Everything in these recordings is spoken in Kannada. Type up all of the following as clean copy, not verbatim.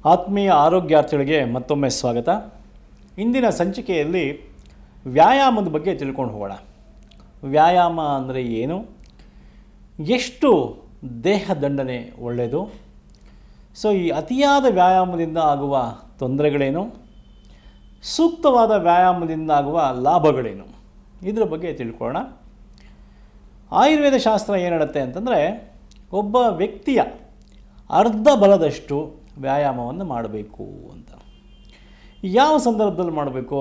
ಆತ್ಮೀಯ ಆರೋಗ್ಯಾರ್ಥಿಗಳಿಗೆ ಮತ್ತೊಮ್ಮೆ ಸ್ವಾಗತ. ಇಂದಿನ ಸಂಚಿಕೆಯಲ್ಲಿ ವ್ಯಾಯಾಮದ ಬಗ್ಗೆ ತಿಳ್ಕೊಂಡು ಹೋಗೋಣ. ವ್ಯಾಯಾಮ ಅಂದರೆ ಏನು, ಎಷ್ಟು ದೇಹ ದಂಡನೆ ಒಳ್ಳೆಯದು, ಸೊ ಈ ಅತಿಯಾದ ವ್ಯಾಯಾಮದಿಂದ ಆಗುವ ತೊಂದರೆಗಳೇನು, ಸೂಕ್ತವಾದ ವ್ಯಾಯಾಮದಿಂದ ಆಗುವ ಲಾಭಗಳೇನು, ಇದರ ಬಗ್ಗೆ ತಿಳ್ಕೊಳ್ಳೋಣ. ಆಯುರ್ವೇದ ಶಾಸ್ತ್ರ ಏನು ಹೇಳುತ್ತೆ ಅಂತಂದರೆ, ಒಬ್ಬ ವ್ಯಕ್ತಿಯ ಅರ್ಧ ಬಲದಷ್ಟು ವ್ಯಾಯಾಮವನ್ನು ಮಾಡಬೇಕು ಅಂತ. ಯಾವ ಸಂದರ್ಭದಲ್ಲಿ ಮಾಡಬೇಕು?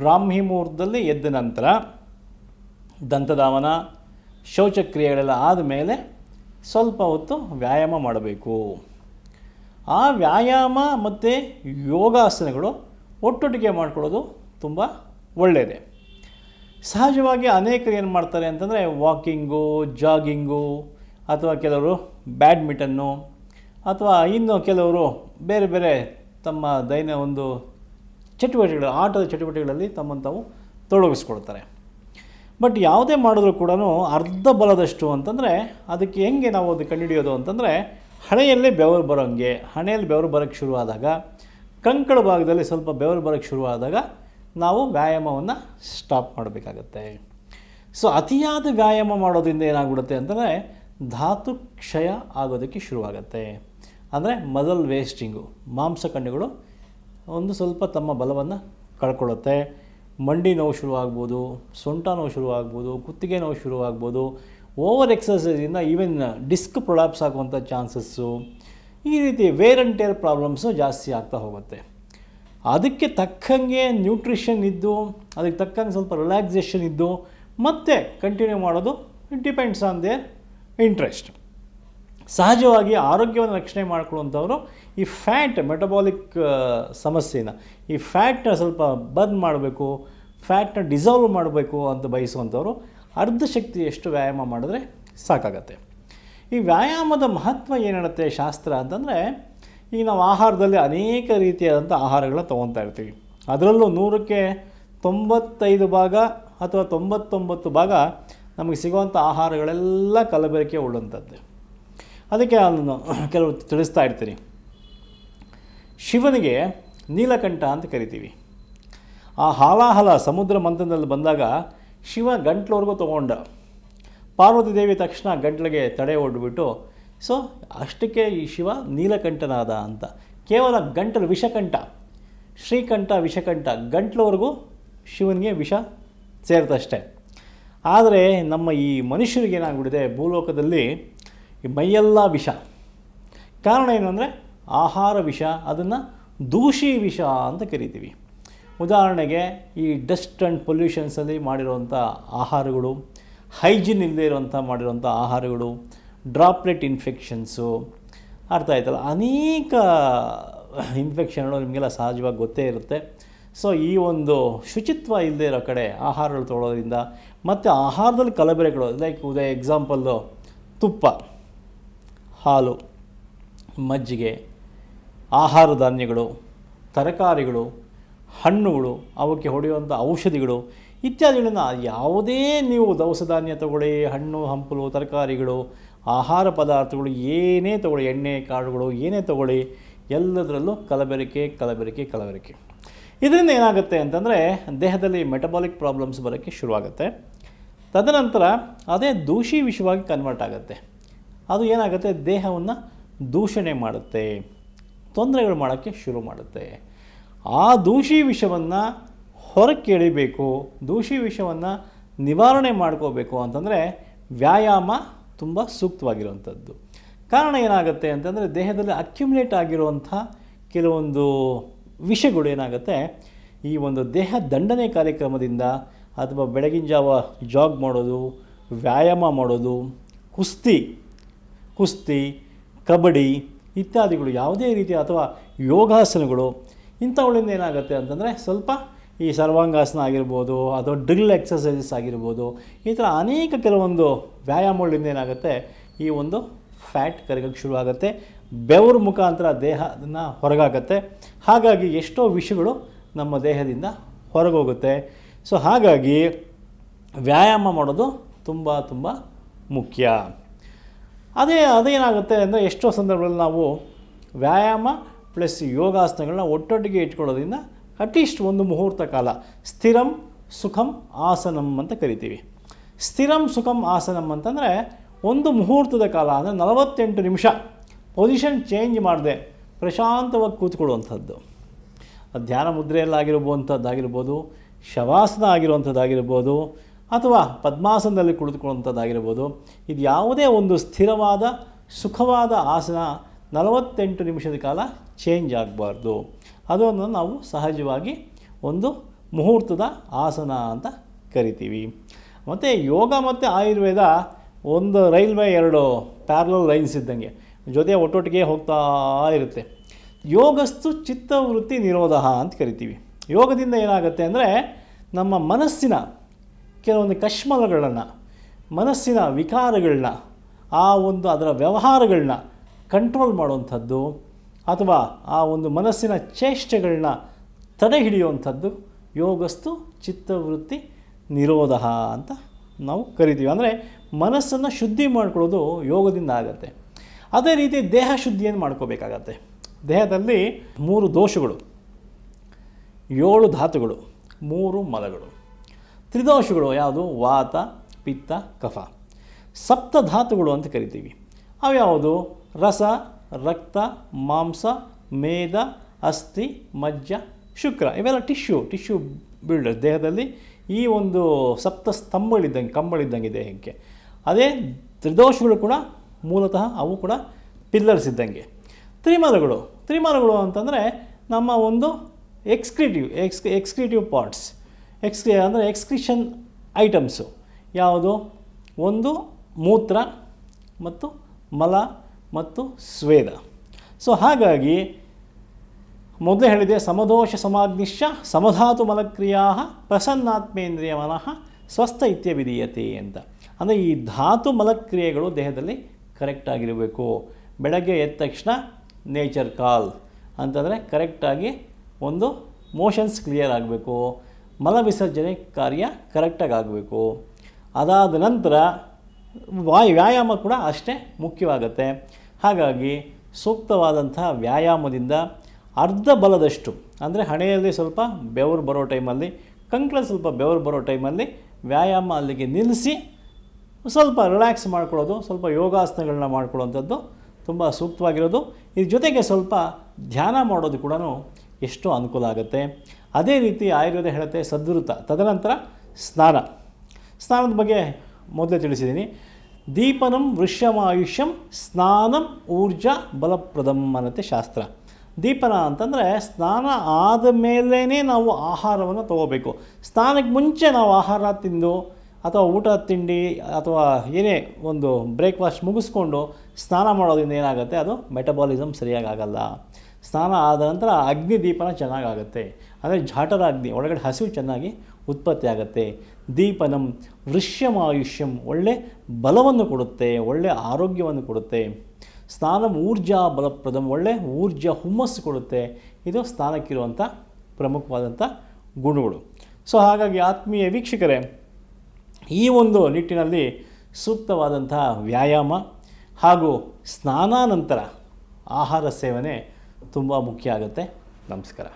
ಬ್ರಾಹ್ಮಿ ಮುಹೂರ್ತದಲ್ಲಿ ಎದ್ದ ನಂತರ ದಂತಧಾವನ, ಶೌಚಕ್ರಿಯೆಗಳೆಲ್ಲ ಆದಮೇಲೆ ಸ್ವಲ್ಪ ಹೊತ್ತು ವ್ಯಾಯಾಮ ಮಾಡಬೇಕು. ಆ ವ್ಯಾಯಾಮ ಮತ್ತು ಯೋಗಾಸನಗಳು ಒಟ್ಟೊಟ್ಟಿಗೆ ಮಾಡ್ಕೊಳ್ಳೋದು ತುಂಬ ಒಳ್ಳೆಯದೇ. ಸಹಜವಾಗಿ ಅನೇಕರು ಏನು ಮಾಡ್ತಾರೆ ಅಂತಂದರೆ, ವಾಕಿಂಗು, ಜಾಗಿಂಗು, ಅಥವಾ ಕೆಲವರು ಬ್ಯಾಡ್ಮಿಂಟನ್ನು, ಅಥವಾ ಇನ್ನು ಕೆಲವರು ಬೇರೆ ಬೇರೆ ತಮ್ಮ ಒಂದು ಚಟುವಟಿಕೆಗಳು, ಆಟದ ಚಟುವಟಿಕೆಗಳಲ್ಲಿ ತಮ್ಮನ್ನು ತಾವು ತೊಡಗಿಸ್ಕೊಳ್ತಾರೆ. ಬಟ್ ಯಾವುದೇ ಮಾಡಿದ್ರೂ ಕೂಡ ಅರ್ಧ ಬಲದಷ್ಟು ಅಂತಂದರೆ ಅದಕ್ಕೆ ಹೆಂಗೆ ನಾವು ಅದು ಕಂಡುಹಿಡಿಯೋದು ಅಂತಂದರೆ, ಹಣೆಯಲ್ಲೇ ಬೆವರು ಬರೋಂಗೆ, ಹಣೆಯಲ್ಲಿ ಬೆವರು ಬರೋಕ್ಕೆ ಶುರುವಾದಾಗ, ಕಂಕಳ ಭಾಗದಲ್ಲಿ ಸ್ವಲ್ಪ ಬೆವರು ಬರೋಕ್ಕೆ ಶುರುವಾದಾಗ ನಾವು ವ್ಯಾಯಾಮವನ್ನು ಸ್ಟಾಪ್ ಮಾಡಬೇಕಾಗತ್ತೆ. ಸೊ ಅತಿಯಾದ ವ್ಯಾಯಾಮ ಮಾಡೋದ್ರಿಂದ ಏನಾಗ್ಬಿಡುತ್ತೆ ಅಂತಂದರೆ ಧಾತು ಕ್ಷಯ ಆಗೋದಕ್ಕೆ ಶುರುವಾಗತ್ತೆ. ಅಂದರೆ ಮಸಲ್ ವೇಸ್ಟಿಂಗು, ಮಾಂಸಖಂಡಗಳು ಒಂದು ಸ್ವಲ್ಪ ತಮ್ಮ ಬಲವನ್ನು ಕಳ್ಕೊಳ್ಳುತ್ತೆ. ಮಂಡಿ ನೋವು ಶುರುವಾಗ್ಬೋದು, ಸೊಂಟ ನೋವು ಶುರುವಾಗ್ಬೋದು, ಕುತ್ತಿಗೆ ನೋವು ಶುರುವಾಗ್ಬೋದು. ಓವರ್ ಎಕ್ಸಸೈಸಿಂದ ಈವನ್ ಡಿಸ್ಕ್ ಪ್ರೊಲಾಪ್ಸ್ ಆಗುವಂಥ ಚಾನ್ಸಸ್ಸು, ಈ ರೀತಿ ವೇರ್ ಆ್ಯಂಡ್ ಟೇರ್ ಪ್ರಾಬ್ಲಮ್ಸು ಜಾಸ್ತಿ ಆಗ್ತಾ ಹೋಗುತ್ತೆ. ಅದಕ್ಕೆ ತಕ್ಕಂಗೆ ನ್ಯೂಟ್ರಿಷನ್ ಇದ್ದು, ಅದಕ್ಕೆ ತಕ್ಕಂಗೆ ಸ್ವಲ್ಪ ರಿಲ್ಯಾಕ್ಸೇಷನ್ ಇದ್ದು ಮತ್ತೆ ಕಂಟಿನ್ಯೂ ಮಾಡೋದು it depends on there interest. ಸಹಜವಾಗಿ ಆರೋಗ್ಯವನ್ನು ರಕ್ಷಣೆ ಮಾಡ್ಕೊಳ್ಳುವಂಥವ್ರು ಈ ಫ್ಯಾಟ್ ಮೆಟಬಾಲಿಕ್ ಸಮಸ್ಯೆನ, ಈ ಫ್ಯಾಟ್ನ ಸ್ವಲ್ಪ ಬರ್ನ್ ಮಾಡಬೇಕು, ಫ್ಯಾಟ್ನ ಡಿಸಾಲ್ವ್ ಮಾಡಬೇಕು ಅಂತ ಬಯಸುವಂಥವ್ರು ಅರ್ಧ ಶಕ್ತಿಯಷ್ಟು ವ್ಯಾಯಾಮ ಮಾಡಿದ್ರೆ ಸಾಕಾಗತ್ತೆ. ಈ ವ್ಯಾಯಾಮದ ಮಹತ್ವ ಏನು ಹೇಳುತ್ತೆ ಶಾಸ್ತ್ರ ಅಂತಂದರೆ, ಈಗ ನಾವು ಆಹಾರದಲ್ಲಿ ಅನೇಕ ರೀತಿಯಾದಂಥ ಆಹಾರಗಳನ್ನ ತೊಗೊತಾ ಇರ್ತೀವಿ. ಅದರಲ್ಲೂ 100ಕ್ಕೆ 95 ಭಾಗ ಅಥವಾ 99 ಭಾಗ ನಮಗೆ ಸಿಗುವಂಥ ಆಹಾರಗಳೆಲ್ಲ ಕಲಬೆರಕೆ ಉಳ್ಳಂಥದ್ದು. ಅದಕ್ಕೆ ನಾನು ಕೆಲವು ತಿಳಿಸ್ತಾ ಇರ್ತೀನಿ. ಶಿವನಿಗೆ ನೀಲಕಂಠ ಅಂತ ಕರಿತೀವಿ. ಆ ಹಾಲಾಹಲ ಸಮುದ್ರ ಮಂಥನದಲ್ಲಿ ಬಂದಾಗ ಶಿವ ಗಂಟ್ಲವರೆಗೂ ತೊಗೊಂಡ, ಪಾರ್ವತಿ ದೇವಿ ತಕ್ಷಣ ಗಂಟ್ಲಿಗೆ ತಡೆ ಒಡ್ಬಿಟ್ಟು, ಸೊ ಅಷ್ಟಕ್ಕೆ ಈ ಶಿವ ನೀಲಕಂಠನಾದ ಅಂತ. ಕೇವಲ ಗಂಟಲು ವಿಷಕಂಠ, ಶ್ರೀಕಂಠ ವಿಷಕಂಠ, ಗಂಟ್ಲವರೆಗೂ ಶಿವನಿಗೆ ವಿಷ ಸೇರ್ತಷ್ಟೆ. ಆದರೆ ನಮ್ಮ ಈ ಮನುಷ್ಯರಿಗೆ ಏನಾಗ್ಬಿಟ್ಟಿದೆ, ಭೂಲೋಕದಲ್ಲಿ ಈ ಮೈಯೆಲ್ಲ ವಿಷ. ಕಾರಣ ಏನು ಅಂದರೆ ಆಹಾರ ವಿಷ, ಅದನ್ನು ದೂಷಿ ವಿಷ ಅಂತ ಕರಿತೀವಿ. ಉದಾಹರಣೆಗೆ ಈ ಡಸ್ಟ್ ಆ್ಯಂಡ್ ಪೊಲ್ಯೂಷನ್ಸಲ್ಲಿ ಮಾಡಿರೋವಂಥ ಆಹಾರಗಳು, ಹೈಜಿನ್ ಇಲ್ಲದೆ ಇರೋವಂಥ ಮಾಡಿರೋವಂಥ ಆಹಾರಗಳು, ಡ್ರಾಪ್ಲೆಟ್ ಇನ್ಫೆಕ್ಷನ್ಸು, ಅರ್ಥ ಆಯ್ತಲ್ಲ, ಅನೇಕ ಇನ್ಫೆಕ್ಷನ್ಗಳು ನಿಮಗೆಲ್ಲ ಸಹಜವಾಗಿ ಗೊತ್ತೇ ಇರುತ್ತೆ. ಸೊ ಈ ಒಂದು ಶುಚಿತ್ವ ಇಲ್ಲದೆ ಇರೋ ಕಡೆ ಆಹಾರಗಳು ತೊಗೊಳೋದ್ರಿಂದ, ಮತ್ತು ಆಹಾರದಲ್ಲಿ ಕಲಬೆರಕೆಗಳು, ಲೈಕ್ ಎಕ್ಸಾಂಪಲ್ಲು ತುಪ್ಪ, ಹಾಲು, ಮಜ್ಜಿಗೆ, ಆಹಾರ ಧಾನ್ಯಗಳು, ತರಕಾರಿಗಳು, ಹಣ್ಣುಗಳು, ಅವಕ್ಕೆ ಹೊಡೆಯುವಂಥ ಔಷಧಿಗಳು ಇತ್ಯಾದಿಗಳನ್ನು ಯಾವುದೇ ನೀವು ದವಸ ಧಾನ್ಯ ತಗೊಳ್ಳಿ, ಹಣ್ಣು ಹಂಪಲು, ತರಕಾರಿಗಳು, ಆಹಾರ ಪದಾರ್ಥಗಳು ಏನೇ ತಗೊಳ್ಳಿ, ಎಣ್ಣೆ ಕಾಳುಗಳು ಏನೇ ತಗೊಳ್ಳಿ, ಎಲ್ಲದರಲ್ಲೂ ಕಲಬೆರಕೆ ಕಲಬೆರಕೆ ಕಲಬೆರಕೆ. ಇದರಿಂದ ಏನಾಗುತ್ತೆ ಅಂತಂದರೆ ದೇಹದಲ್ಲಿ ಮೆಟಬಾಲಿಕ್ ಪ್ರಾಬ್ಲಮ್ಸ್ ಬರೋಕ್ಕೆ ಶುರುವಾಗುತ್ತೆ. ತದನಂತರ ಅದೇ ದೂಷಿ ವಿಷವಾಗಿ ಕನ್ವರ್ಟ್ ಆಗುತ್ತೆ. ಅದು ಏನಾಗುತ್ತೆ, ದೇಹವನ್ನು ದೂಷಣೆ ಮಾಡುತ್ತೆ, ತೊಂದರೆಗಳು ಮಾಡೋಕ್ಕೆ ಶುರು ಮಾಡುತ್ತೆ. ಆ ದೂಷಿ ವಿಷವನ್ನು ಹೊರಕ್ಕೆ ಎಳಿಬೇಕು, ದೂಷಿ ವಿಷವನ್ನು ನಿವಾರಣೆ ಮಾಡ್ಕೋಬೇಕು ಅಂತಂದರೆ ವ್ಯಾಯಾಮ ತುಂಬ ಸೂಕ್ತವಾಗಿರುವಂಥದ್ದು. ಕಾರಣ ಏನಾಗುತ್ತೆ ಅಂತಂದರೆ, ದೇಹದಲ್ಲಿ ಅಕ್ಯುಮುಲೇಟ್ ಆಗಿರುವಂಥ ಕೆಲವೊಂದು ವಿಷಯಗಳು ಏನಾಗುತ್ತೆ, ಈ ಒಂದು ದೇಹ ದಂಡನೆ ಕಾರ್ಯಕ್ರಮದಿಂದ ಅಥವಾ ಬೆಳಗಿನ ಜಾವ ಜಾಗ್ ಮಾಡೋದು, ವ್ಯಾಯಾಮ ಮಾಡೋದು, ಕುಸ್ತಿ, ಕಬಡ್ಡಿ ಇತ್ಯಾದಿಗಳು ಯಾವುದೇ ರೀತಿಯ, ಅಥವಾ ಯೋಗಾಸನಗಳು, ಇಂಥವುಗಳಿಂದ ಏನಾಗುತ್ತೆ ಅಂತಂದರೆ ಸ್ವಲ್ಪ ಈ ಸರ್ವಾಂಗಾಸನ ಆಗಿರ್ಬೋದು, ಅಥವಾ ಡ್ರಿಲ್ ಎಕ್ಸಸೈಸಸ್ ಆಗಿರ್ಬೋದು, ಈ ಥರ ಅನೇಕ ಕೆಲವೊಂದು ವ್ಯಾಯಾಮಗಳಿಂದ ಏನಾಗುತ್ತೆ, ಈ ಒಂದು ಫ್ಯಾಟ್ ಕರಗಕ್ಕೆ ಶುರುವಾಗುತ್ತೆ. ಬೆವರು ಮುಖಾಂತರ ದೇಹ ಅದನ್ನು ಹೊರಗಾಗುತ್ತೆ. ಹಾಗಾಗಿ ಎಷ್ಟೋ ವಿಷಯಗಳು ನಮ್ಮ ದೇಹದಿಂದ ಹೊರಗೋಗುತ್ತೆ. ಸೊ ಹಾಗಾಗಿ ವ್ಯಾಯಾಮ ಮಾಡೋದು ತುಂಬ ತುಂಬ ಮುಖ್ಯ. ಅದೇನಾಗುತ್ತೆ ಅಂದರೆ ಎಷ್ಟೋ ಸಂದರ್ಭದಲ್ಲಿ ನಾವು ವ್ಯಾಯಾಮ ಪ್ಲಸ್ ಯೋಗಾಸನಗಳನ್ನ ಒಟ್ಟೊಟ್ಟಿಗೆ ಇಟ್ಕೊಳ್ಳೋದ್ರಿಂದ ಅಟ್ಲೀಸ್ಟ್ ಒಂದು ಮುಹೂರ್ತ ಕಾಲ ಸ್ಥಿರಂ ಸುಖಂ ಆಸನಂ ಅಂತ ಕರಿತೀವಿ. ಸ್ಥಿರಂ ಸುಖಂ ಆಸನಂ ಅಂತಂದರೆ ಒಂದು ಮುಹೂರ್ತದ ಕಾಲ ಅಂದರೆ 48 ನಿಮಿಷ ಪೊಸಿಷನ್ ಚೇಂಜ್ ಮಾಡದೆ ಪ್ರಶಾಂತವಾಗಿ ಕೂತ್ಕೊಳ್ಳುವಂಥದ್ದು. ಧ್ಯಾನ ಮುದ್ರೆಯಲ್ಲಾಗಿರ್ಬೋದು, ಶವಾಸನ ಆಗಿರುವಂಥದ್ದಾಗಿರ್ಬೋದು, ಅಥವಾ ಪದ್ಮಾಸನದಲ್ಲಿ ಕುಳಿತುಕೊಳ್ಳುವಂಥದ್ದಾಗಿರ್ಬೋದು. ಇದು ಯಾವುದೇ ಒಂದು ಸ್ಥಿರವಾದ ಸುಖವಾದ ಆಸನ 48 ನಿಮಿಷದ ಕಾಲ ಚೇಂಜ್ ಆಗಬಾರ್ದು. ಅದನ್ನು ನಾವು ಸಹಜವಾಗಿ ಒಂದು ಮುಹೂರ್ತದ ಆಸನ ಅಂತ ಕರಿತೀವಿ. ಮತ್ತು ಯೋಗ ಮತ್ತು ಆಯುರ್ವೇದ ಒಂದು ರೈಲ್ವೆ 2 ಪ್ಯಾರಲಲ್ ಲೈನ್ಸ್ ಇದ್ದಂಗೆ ಜೊತೆ ಒಟ್ಟೊಟ್ಟಿಗೆ ಹೋಗ್ತಾ ಇರುತ್ತೆ. ಯೋಗಸ್ತು ಚಿತ್ತವೃತ್ತಿ ನಿರೋಧ ಅಂತ ಕರಿತೀವಿ. ಯೋಗದಿಂದ ಏನಾಗುತ್ತೆ ಅಂದರೆ ನಮ್ಮ ಮನಸ್ಸಿನ ಕೆಲವೊಂದು ಕಶ್ಮಲಗಳನ್ನು, ಮನಸ್ಸಿನ ವಿಕಾರಗಳನ್ನ, ಅದರ ವ್ಯವಹಾರಗಳನ್ನ ಕಂಟ್ರೋಲ್ ಮಾಡುವಂಥದ್ದು ಅಥವಾ ಆ ಒಂದು ಮನಸ್ಸಿನ ಚೇಷ್ಟೆಗಳನ್ನ ತಡೆ ಹಿಡಿಯುವಂಥದ್ದು ಯೋಗಸ್ತು ಚಿತ್ತವೃತ್ತಿ ನಿರೋಧ ಅಂತ ನಾವು ಕರಿತೀವಿ. ಅಂದರೆ ಮನಸ್ಸನ್ನು ಶುದ್ಧಿ ಮಾಡ್ಕೊಳ್ಳೋದು ಯೋಗದಿಂದ ಆಗುತ್ತೆ. ಅದೇ ರೀತಿ ದೇಹ ಶುದ್ಧಿಯನ್ನು ಮಾಡ್ಕೋಬೇಕಾಗತ್ತೆ. ದೇಹದಲ್ಲಿ 3 ದೋಷಗಳು, 7 ಧಾತುಗಳು, 3 ಮಲಗಳು. ತ್ರಿದೋಷಗಳು ಯಾವುದು? ವಾತ, ಪಿತ್ತ, ಕಫ. ಸಪ್ತ ಧಾತುಗಳು ಅಂತ ಕರಿತೀವಿ. ಅವ್ಯಾವುದು? ರಸ, ರಕ್ತ, ಮಾಂಸ, ಮೇದ, ಅಸ್ಥಿ, ಮಜ್ಜ, ಶುಕ್ರ. ಇವೆಲ್ಲ ಟಿಶ್ಯೂ ಬಿಲ್ಡರ್ಸ್. ದೇಹದಲ್ಲಿ ಈ ಒಂದು ಸಪ್ತ ಕಂಬಳಿದ್ದಂಗೆ ದೇಹಕ್ಕೆ. ಅದೇ ತ್ರಿದೋಷಗಳು ಕೂಡ ಮೂಲತಃ ಅವು ಕೂಡ ಪಿಲ್ಲರ್ಸ್ ಇದ್ದಂಗೆ. ತ್ರಿಮಲಗಳು ಅಂತಂದರೆ ನಮ್ಮ ಒಂದು ಎಕ್ಸ್ಕ್ರೀಟಿವ್ ಪಾರ್ಟ್ಸ್, ಅಂದರೆ ಎಕ್ಸ್ಕ್ರಿಷನ್ ಐಟಮ್ಸು. ಯಾವುದು? ಒಂದು ಮೂತ್ರ ಮತ್ತು ಮಲ ಮತ್ತು ಸ್ವೇದ. ಸೊ ಹಾಗಾಗಿ ಮೊದಲೇ ಹೇಳಿದೆ, ಸಮದೋಷ ಸಮಾಗ್ನಿಶ್ಚ ಸಮಧಾತು ಮಲಕ್ರಿಯಾ ಪ್ರಸನ್ನಾತ್ಮೇಂದ್ರಿಯ ಮನಃ ಸ್ವಸ್ಥ ಇತ್ಯವಿಧೀಯತೆ ಅಂತ. ಅಂದರೆ ಈ ಧಾತು ಮಲಕ್ರಿಯೆಗಳು ದೇಹದಲ್ಲಿ ಕರೆಕ್ಟಾಗಿರಬೇಕು. ಬೆಳಗ್ಗೆ ಎದ್ದ ತಕ್ಷಣ ನೇಚರ್ ಕಾಲ್ ಅಂತಂದರೆ ಕರೆಕ್ಟಾಗಿ ಒಂದು ಮೋಷನ್ಸ್ ಕ್ಲಿಯರ್ ಆಗಬೇಕು, ಮಲ ವಿಸರ್ಜನೆ ಕಾರ್ಯ ಕರೆಕ್ಟಾಗಿ ಆಗಬೇಕು. ಅದಾದ ನಂತರ ವ್ಯಾಯಾಮ ಕೂಡ ಅಷ್ಟೇ ಮುಖ್ಯವಾಗುತ್ತೆ. ಹಾಗಾಗಿ ಸೂಕ್ತವಾದಂಥ ವ್ಯಾಯಾಮದಿಂದ ಅರ್ಧ ಬಲದಷ್ಟು, ಅಂದರೆ ಹಣೆಯಲ್ಲಿ ಸ್ವಲ್ಪ ಬೆವರು ಬರೋ ಟೈಮಲ್ಲಿ, ಕಂಕ್ಳಲ್ಲಿ ಸ್ವಲ್ಪ ಬೆವರು ಬರೋ ಟೈಮಲ್ಲಿ ವ್ಯಾಯಾಮ ಅಲ್ಲಿಗೆ ನಿಲ್ಲಿಸಿ ಸ್ವಲ್ಪ ರಿಲ್ಯಾಕ್ಸ್ ಮಾಡ್ಕೊಳ್ಳೋದು, ಸ್ವಲ್ಪ ಯೋಗಾಸನಗಳನ್ನ ಮಾಡ್ಕೊಳ್ಳೋವಂಥದ್ದು ತುಂಬ ಸೂಕ್ತವಾಗಿರೋದು. ಇದ್ರ ಜೊತೆಗೆ ಸ್ವಲ್ಪ ಧ್ಯಾನ ಮಾಡೋದು ಕೂಡ ಎಷ್ಟೋ ಅನುಕೂಲ ಆಗುತ್ತೆ. ಅದೇ ರೀತಿ ಆಯುರ್ವೇದ ಹೇಳುತ್ತೆ ಸದ್ವೃತ. ತದನಂತರ ಸ್ನಾನದ ಬಗ್ಗೆ ಮೊದಲೇ ತಿಳಿಸಿದ್ದೀನಿ. ದೀಪನಂ ವೃಷ್ಯಮಾಯುಷ್ಯಂ ಸ್ನಾನಂ ಊರ್ಜಾ ಬಲಪ್ರದಂ ಅನ್ನತ್ತೆ ಶಾಸ್ತ್ರ. ದೀಪನ ಅಂತಂದರೆ ಸ್ನಾನ ಆದ ಮೇಲೇ ನಾವು ಆಹಾರವನ್ನು ತೊಗೋಬೇಕು. ಸ್ನಾನಕ್ಕೆ ಮುಂಚೆ ನಾವು ಆಹಾರ ತಿಂದು ಅಥವಾ ಊಟ ತಿಂಡಿ ಅಥವಾ ಏನೇ ಒಂದು ಬ್ರೇಕ್ಫಾಸ್ಟ್ ಮುಗಿಸ್ಕೊಂಡು ಸ್ನಾನ ಮಾಡೋದ್ರಿಂದ ಏನಾಗುತ್ತೆ, ಅದು ಮೆಟಬಾಲಿಸಮ್ ಸರಿಯಾಗಿ ಆಗಲ್ಲ. ಸ್ನಾನ ಆದ ನಂತರ ಅಗ್ನಿ ದೀಪನ ಚೆನ್ನಾಗಾಗುತ್ತೆ. ಅಂದರೆ ಜಾಠರ ಅಗ್ನಿ, ಒಳಗಡೆ ಹಸಿವು ಚೆನ್ನಾಗಿ ಉತ್ಪತ್ತಿ ಆಗುತ್ತೆ. ದೀಪನಂ ವೃಷ್ಯಮಾಯುಷ್ಯಂ, ಒಳ್ಳೆ ಬಲವನ್ನು ಕೊಡುತ್ತೆ, ಒಳ್ಳೆ ಆರೋಗ್ಯವನ್ನು ಕೊಡುತ್ತೆ. ಸ್ನಾನಂ ಊರ್ಜಾ ಬಲಪ್ರದಂ, ಒಳ್ಳೆ ಊರ್ಜಾ ಹುಮ್ಮಸ್ಸು ಕೊಡುತ್ತೆ. ಇದು ಸ್ನಾನಕ್ಕಿರುವಂಥ ಪ್ರಮುಖವಾದಂಥ ಗುಣಗಳು. ಸೊ ಹಾಗಾಗಿ ಆತ್ಮೀಯ ವೀಕ್ಷಕರೇ, ಈ ಒಂದು ನಿಟ್ಟಿನಲ್ಲಿ ಸೂಕ್ತವಾದಂಥ ವ್ಯಾಯಾಮ ಹಾಗೂ ಸ್ನಾನಾನಂತರ ಆಹಾರ ಸೇವನೆ ತುಂಬ ಮುಖ್ಯ ಆಗುತ್ತೆ. ನಮಸ್ಕಾರ.